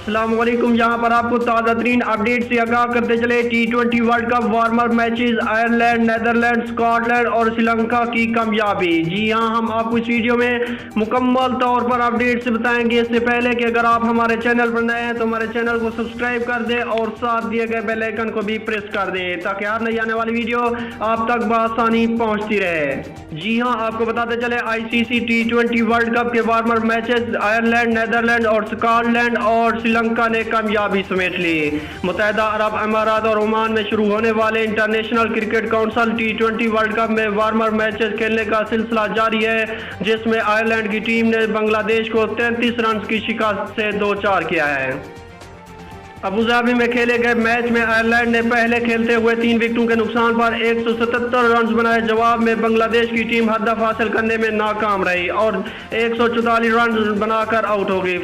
السلام علیکم، یہاں پر آپ کو تازہ ترین اپڈیٹ سے آگاہ کرتے چلے ٹی20 world cup warm up matches Ireland, Netherlands, Scotland اور سری لنکا کی کامیابی۔ جی ہاں، ہم آپ کو اس ویڈیو میں مکمل طور پر اپڈیٹ سے بتائیں گے۔ اس سے پہلے کہ اگر آپ ہمارے چینل پر نئے ہیں تو ہمارے چینل کو سبسکرائب کر دیں اور ساتھ دیے گئے بیل آئیکن کو بھی پریس کر دیں تاکہ ہر نئی آنے والی ویڈیو آپ تک بآسانی پہنچتی رہے۔ جی ہاں، آپ کو بتاتے چلے آئی سی سی ٹی20 ورلڈ کپ کے warm up matches Ireland, Netherland اور سکاٹ لینڈ اور سری لنکا نے کامیابی سمیٹ لی۔ متحدہ عرب امارات اور عمان میں شروع ہونے والے انٹرنیشنل کرکٹ کونسل ٹی20 ورلڈ کپ میں وارم اپ میچز کھیلنے کا سلسلہ جاری ہے، جس میں آئرلینڈ کی ٹیم نے بنگلہ دیش کو 33 رنز کی شکست سے 2-4 کیا ہے۔ ابوظہبی میں کھیلے گئے میچ میں آئرلینڈ نے پہلے کھیلتے ہوئے 3 وکٹوں کے نقصان پر 177 رنز بنائے۔ جواب میں بنگلہ دیش کی ٹیم ہدف حاصل کرنے میں ناکام رہی اور 144 رنز بنا کر آؤٹ ہو گئی۔